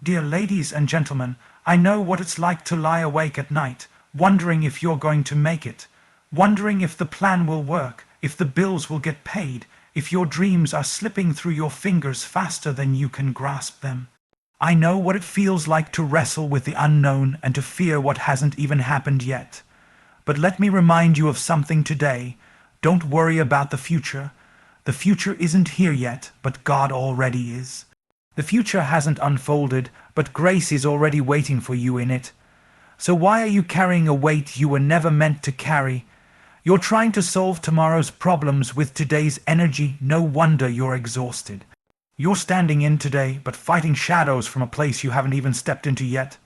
Dear ladies and gentlemen, I know what it's like to lie awake at night, wondering if you're going to make it, wondering if the plan will work, if the bills will get paid, if your dreams are slipping through your fingers faster than you can grasp them. I know what it feels like to wrestle with the unknown and to fear what hasn't even happened yet. But let me remind you of something today. Don't worry about the future. The future isn't here yet, but God already is. The future hasn't unfolded, but grace is already waiting for you in it. So why are you carrying a weight you were never meant to carry? You're trying to solve tomorrow's problems with today's energy. No wonder you're exhausted. You're standing in today, but fighting shadows from a place you haven't even stepped into yet.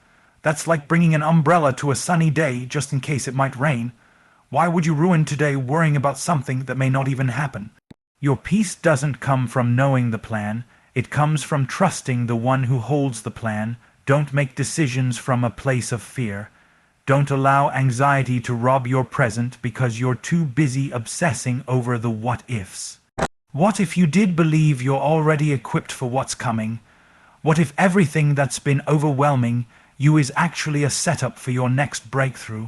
That's like bringing an umbrella to a sunny day just in case it might rain. Why would you ruin today worrying about something that may not even happen? Your peace doesn't come from knowing the plan. It comes from trusting the one who holds the plan. Don't make decisions from a place of fear. Don't allow anxiety to rob your present because you're too busy obsessing over the what-ifs. What if you did believe you're already equipped for what's coming? What if everything that's been overwhelming you is actually a setup for your next breakthrough?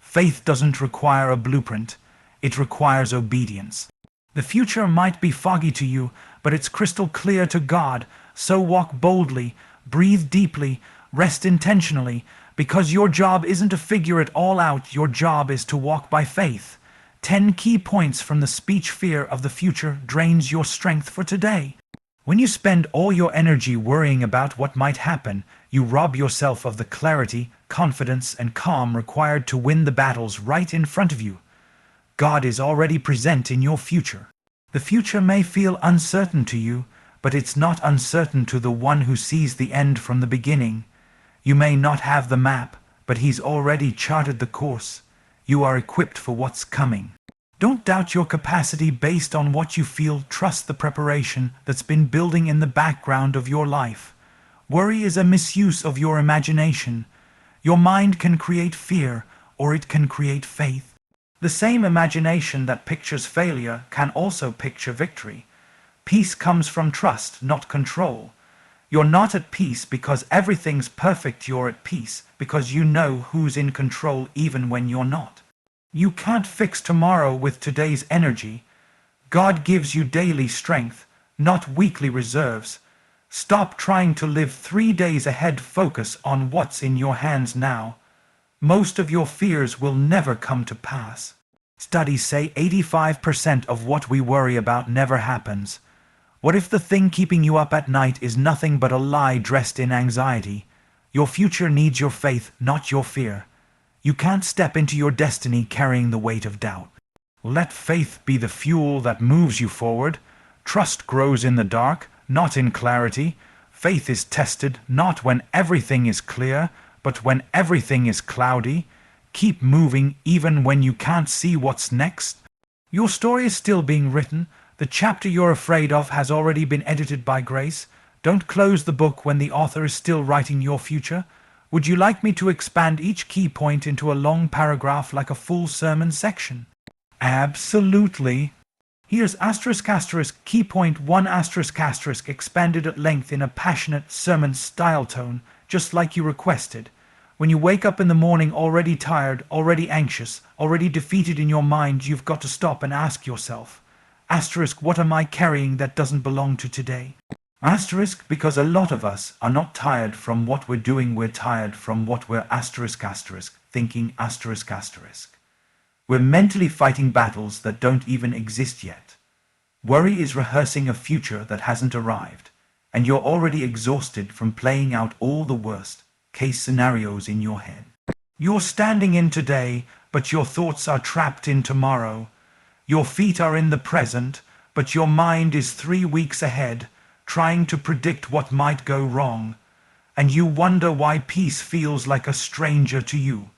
Faith doesn't require a blueprint. It requires obedience. The future might be foggy to you, but it's crystal clear to God. So walk boldly, breathe deeply, rest intentionally, because your job isn't to figure it all out. Your job is to walk by faith. 10 key points from the speech. Fear of the future drains your strength for today. When you spend all your energy worrying about what might happen, you rob yourself of the clarity, confidence, and calm required to win the battles right in front of you. God is already present in your future. The future may feel uncertain to you, but it's not uncertain to the one who sees the end from the beginning. You may not have the map, but He's already charted the course. You are equipped for what's coming. Don't doubt your capacity based on what you feel. Trust the preparation that's been building in the background of your life. Worry is a misuse of your imagination. Your mind can create fear, or it can create faith. The same imagination that pictures failure can also picture victory. Peace comes from trust, not control. You're not at peace because everything's perfect. You're at peace because you know who's in control even when you're not. You can't fix tomorrow with today's energy. God gives you daily strength, not weekly reserves. Stop trying to live 3 days ahead. Focus on what's in your hands now. Most of your fears will never come to pass. Studies say 85% of what we worry about never happens. What if the thing keeping you up at night is nothing but a lie dressed in anxiety? Your future needs your faith, not your fear. You can't step into your destiny carrying the weight of doubt. Let faith be the fuel that moves you forward. Trust grows in the dark, not in clarity. Faith is tested not when everything is clear, but when everything is cloudy. Keep moving even when you can't see what's next. Your story is still being written. The chapter you're afraid of has already been edited by grace. Don't close the book when the author is still writing your future. Would you like me to expand each key point into a long paragraph like a full sermon section? Absolutely. Here's ***, key point 1 ***, expanded at length in a passionate sermon style tone, just like you requested. When you wake up in the morning already tired, already anxious, already defeated in your mind, you've got to stop and ask yourself, what am I carrying that doesn't belong to today? Because a lot of us are not tired from what we're doing, we're tired from what we're thinking. We're mentally fighting battles that don't even exist yet. Worry is rehearsing a future that hasn't arrived, and you're already exhausted from playing out all the worst case scenarios in your head. You're standing in today, but your thoughts are trapped in tomorrow. Your feet are in the present, but your mind is 3 weeks ahead, trying to predict what might go wrong. And you wonder why peace feels like a stranger to you.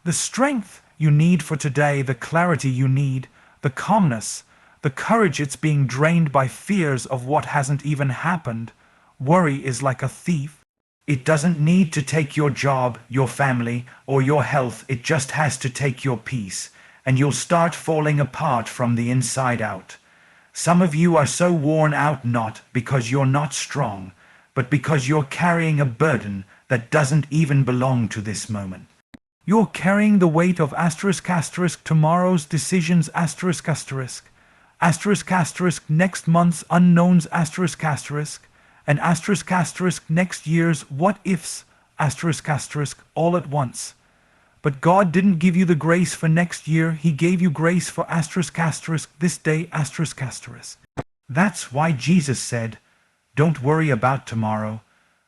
The strength you need for today, the clarity you need, the calmness, the courage, it's being drained by fears of what hasn't even happened. Worry is like a thief. It doesn't need to take your job, your family, or your health. It just has to take your peace, and you'll start falling apart from the inside out. Some of you are so worn out not because you're not strong, but because you're carrying a burden that doesn't even belong to this moment. You're carrying the weight of tomorrow's decisions next month's unknowns and next year's what ifs all at once. But God didn't give you the grace for next year, He gave you grace for this day That's why Jesus said, "Don't worry about tomorrow,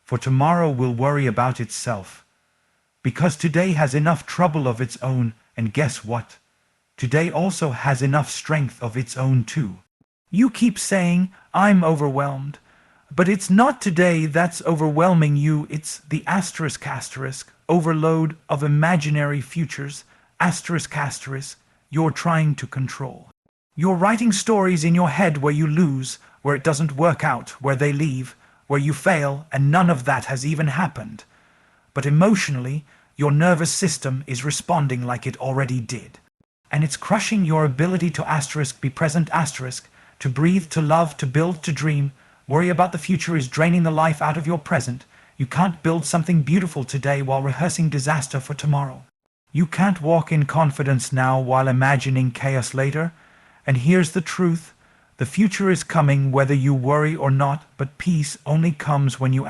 for tomorrow will worry about itself." Because today has enough trouble of its own, and guess what? Today also has enough strength of its own too. You keep saying, "I'm overwhelmed," but it's not today that's overwhelming you, it's the overload of imaginary futures, you're trying to control. You're writing stories in your head where you lose, where it doesn't work out, where they leave, where you fail, and none of that has even happened. But emotionally, your nervous system is responding like it already did. And it's crushing your ability to be present to breathe, to love, to build, to dream. Worry about the future is draining the life out of your present. You can't build something beautiful today while rehearsing disaster for tomorrow. You can't walk in confidence now while imagining chaos later. And here's the truth. The future is coming whether you worry or not, but peace only comes when you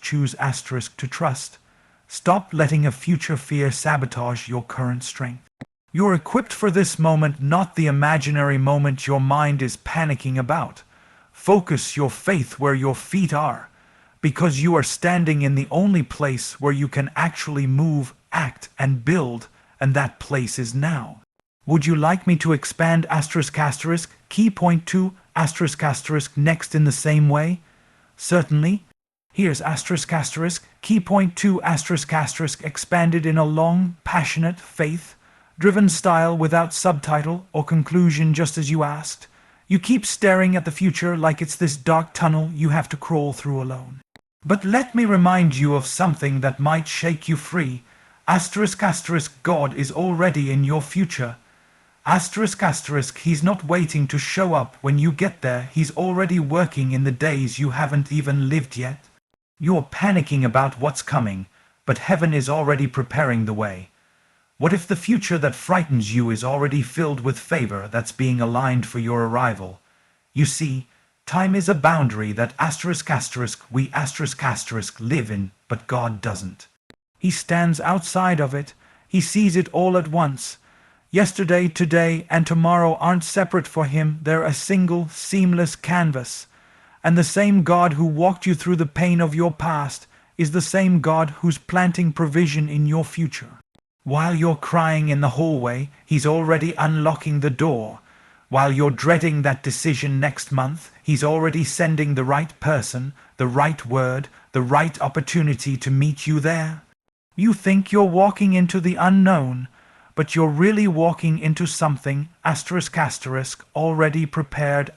choose to trust. Stop letting a future fear sabotage your current strength. You're equipped for this moment, not the imaginary moment your mind is panicking about. Focus your faith where your feet are, because you are standing in the only place where you can actually move, act, and build, and that place is now. Would you like me to expand key point 2 next in the same way? Certainly. Here's key point 2 expanded in a long, passionate, faith-driven style without subtitle or conclusion, just as you asked. You keep staring at the future like it's this dark tunnel you have to crawl through alone. But let me remind you of something that might shake you free. God is already in your future. He's not waiting to show up when you get there, he's already working in the days you haven't even lived yet. You're panicking about what's coming, but heaven is already preparing the way. What if the future that frightens you is already filled with favor that's being aligned for your arrival? You see, time is a boundary that we live in, but God doesn't. He stands outside of it. He sees it all at once. Yesterday, today, and tomorrow aren't separate for him. They're a single, seamless canvas. And the same God who walked you through the pain of your past is the same God who's planting provision in your future. While you're crying in the hallway, he's already unlocking the door. While you're dreading that decision next month, he's already sending the right person, the right word, the right opportunity to meet you there. You think you're walking into the unknown, but you're really walking into something already prepared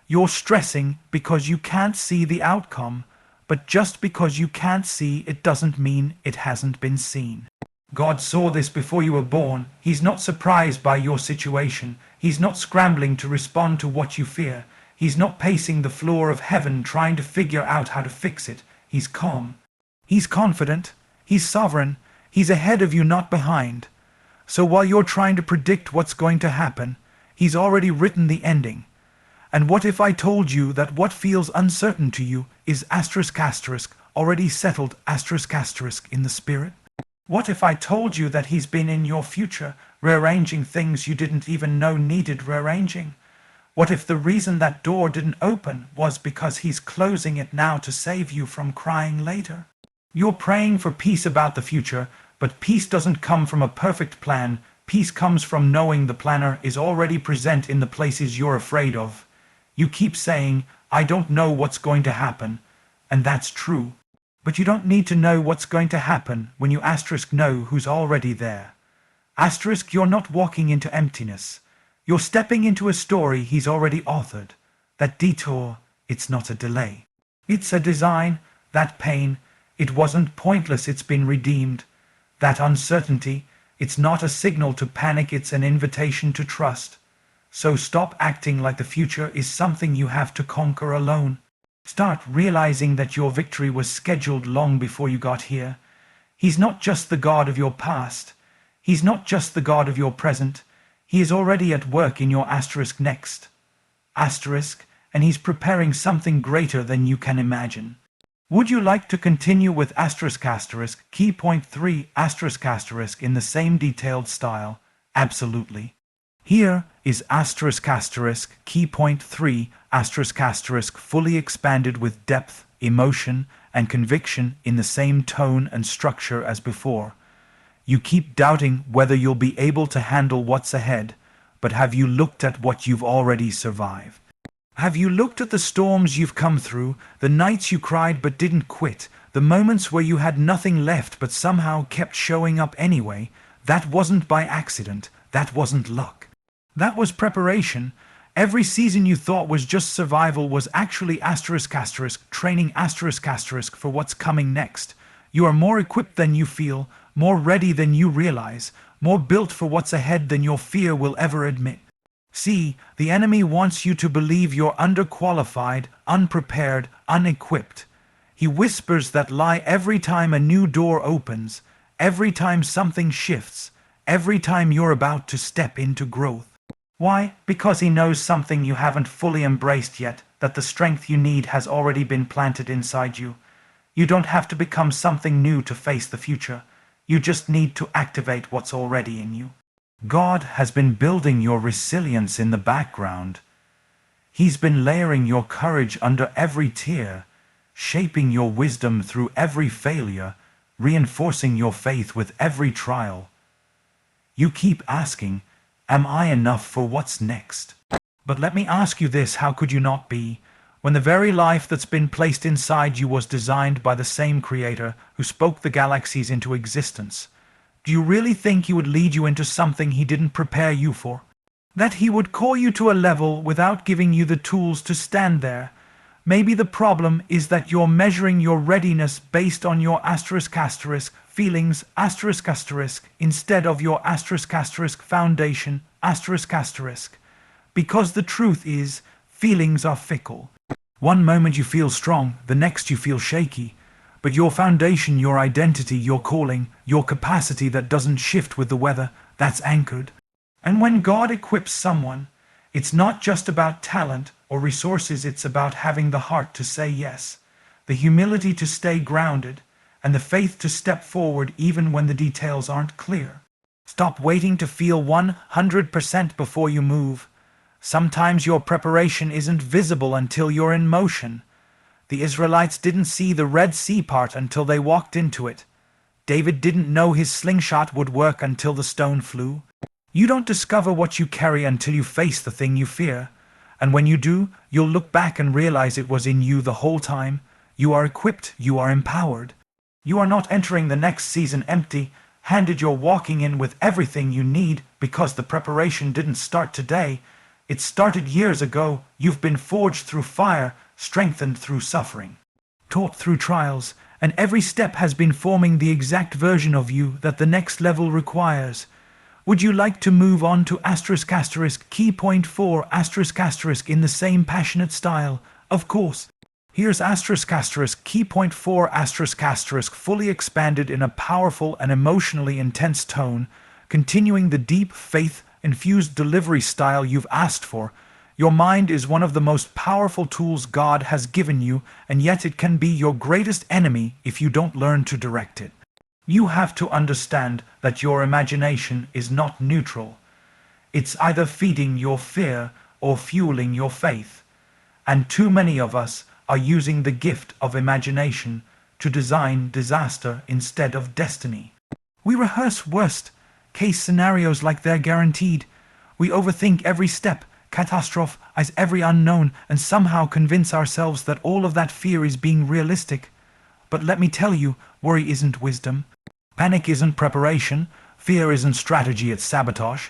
You're stressing because you can't see the outcome, but just because you can't see it doesn't mean it hasn't been seen. God saw this before you were born. He's not surprised by your situation. He's not scrambling to respond to what you fear. He's not pacing the floor of heaven trying to figure out how to fix it. He's calm. He's confident. He's sovereign. He's ahead of you, not behind. So while you're trying to predict what's going to happen, he's already written the ending. And what if I told you that what feels uncertain to you is already settled in the spirit? What if I told you that he's been in your future, rearranging things you didn't even know needed rearranging? What if the reason that door didn't open was because he's closing it now to save you from crying later? You're praying for peace about the future, but peace doesn't come from a perfect plan. Peace comes from knowing the planner is already present in the places you're afraid of. You keep saying, "I don't know what's going to happen," and that's true. But you don't need to know what's going to happen when you know who's already there. You're not walking into emptiness. You're stepping into a story he's already authored. That detour, it's not a delay. It's a design. That pain, it wasn't pointless, it's been redeemed. That uncertainty, it's not a signal to panic, it's an invitation to trust. So stop acting like the future is something you have to conquer alone. Start realizing that your victory was scheduled long before you got here. He's not just the God of your past. He's not just the God of your present. He is already at work in your asterisk next. Asterisk, and he's preparing something greater than you can imagine. Would you like to continue with asterisk asterisk key point 3 asterisk asterisk in the same detailed style? Absolutely. Here is asterisk asterisk key point 3 asterisk asterisk fully expanded with depth, emotion, and conviction in the same tone and structure as before. You keep doubting whether you'll be able to handle what's ahead, but have you looked at what you've already survived? Have you looked at the storms you've come through, the nights you cried but didn't quit, the moments where you had nothing left but somehow kept showing up anyway? That wasn't by accident, that wasn't luck. That was preparation. Every season you thought was just survival was actually asterisk asterisk training asterisk asterisk for what's coming next. You are more equipped than you feel, more ready than you realize, more built for what's ahead than your fear will ever admit. See, the enemy wants you to believe you're underqualified, unprepared, unequipped. He whispers that lie every time a new door opens, every time something shifts, every time you're about to step into growth. Why? Because he knows something you haven't fully embraced yet, that the strength you need has already been planted inside you. You don't have to become something new to face the future. You just need to activate what's already in you. God has been building your resilience in the background. He's been layering your courage under every tear, shaping your wisdom through every failure, reinforcing your faith with every trial. You keep asking, am I enough for what's next? But let me ask you this, how could you not be, when the very life that's been placed inside you was designed by the same creator who spoke the galaxies into existence? Do you really think he would lead you into something he didn't prepare you for? That he would call you to a level without giving you the tools to stand there? Maybe the problem is that you're measuring your readiness based on your asterisk asterisk feelings asterisk asterisk instead of your asterisk asterisk foundation asterisk asterisk. Because the truth is, feelings are fickle. One moment you feel strong, the next you feel shaky. But your foundation, your identity, your calling, your capacity that doesn't shift with the weather, that's anchored. And when God equips someone, it's not just about talent or resources, it's about having the heart to say yes, the humility to stay grounded, and the faith to step forward even when the details aren't clear. Stop waiting to feel 100% before you move. Sometimes your preparation isn't visible until you're in motion. The Israelites didn't see the Red Sea part until they walked into it. David didn't know his slingshot would work until the stone flew. You don't discover what you carry until you face the thing you fear. And when you do, you'll look back and realize it was in you the whole time. You are equipped, you are empowered. You are not entering the next season empty-handed, you're walking in with everything you need because the preparation didn't start today. It started years ago. You've been forged through fire, strengthened through suffering, taught through trials, and every step has been forming the exact version of you that the next level requires. Would you like to move on to asterisk asterisk key point 4 asterisk asterisk in the same passionate style? Of course. Here's asterisk asterisk key point 4 asterisk asterisk fully expanded in a powerful and emotionally intense tone, continuing the deep faith-infused delivery style you've asked for. Your mind is one of the most powerful tools God has given you, and yet it can be your greatest enemy if you don't learn to direct it. You have to understand that your imagination is not neutral. It's either feeding your fear or fueling your faith. And too many of us are using the gift of imagination to design disaster instead of destiny. We rehearse worst-case scenarios like they're guaranteed. We overthink every step, catastrophize every unknown, and somehow convince ourselves that all of that fear is being realistic. But let me tell you, worry isn't wisdom. Panic isn't preparation. Fear isn't strategy, it's sabotage.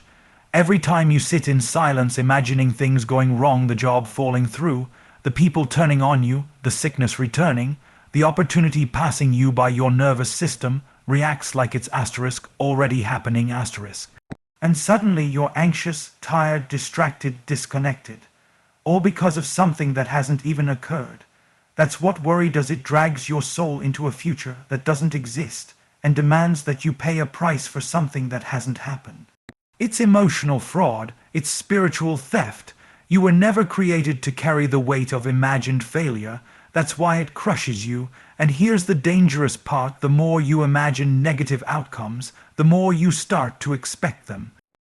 Every time you sit in silence imagining things going wrong, the job falling through, the people turning on you, the sickness returning, the opportunity passing you by, your nervous system reacts like it's asterisk already happening asterisk. And suddenly you're anxious, tired, distracted, disconnected. All because of something that hasn't even occurred. That's what worry does. It drags your soul into a future that doesn't exist and demands that you pay a price for something that hasn't happened. It's emotional fraud, it's spiritual theft. You were never created to carry the weight of imagined failure. That's why it crushes you. And here's the dangerous part: the more you imagine negative outcomes, the more you start to expect them.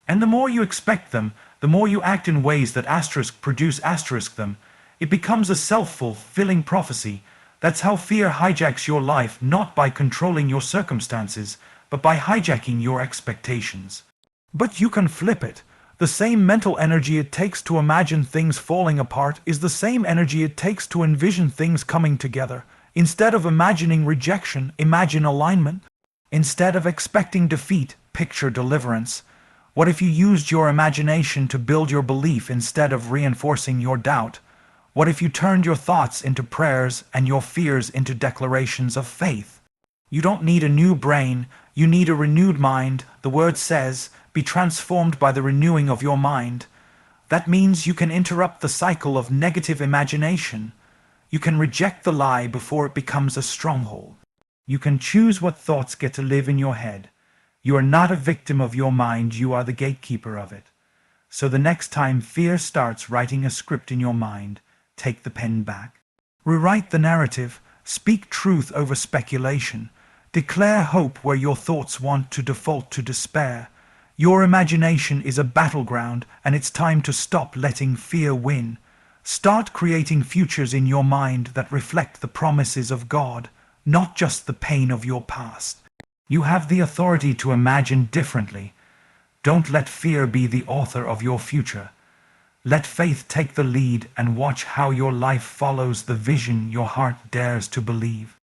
And the more you expect them, the more you act in ways that produce them. It becomes a self-fulfilling prophecy. That's how fear hijacks your life, not by controlling your circumstances, but by hijacking your expectations. But you can flip it. The same mental energy it takes to imagine things falling apart is the same energy it takes to envision things coming together. Instead of imagining rejection, imagine alignment. Instead of expecting defeat, picture deliverance. What if you used your imagination to build your belief instead of reinforcing your doubt? What if you turned your thoughts into prayers and your fears into declarations of faith? You don't need a new brain, you need a renewed mind. The word says, be transformed by the renewing of your mind. That means you can interrupt the cycle of negative imagination. You can reject the lie before it becomes a stronghold. You can choose what thoughts get to live in your head. You are not a victim of your mind, you are the gatekeeper of it. So the next time fear starts writing a script in your mind, take the pen back. Rewrite the narrative, speak truth over speculation, declare hope where your thoughts want to default to despair. Your imagination is a battleground, and it's time to stop letting fear win. Start creating futures in your mind that reflect the promises of God, not just the pain of your past. You have the authority to imagine differently. Don't let fear be the author of your future. Let faith take the lead and watch how your life follows the vision your heart dares to believe.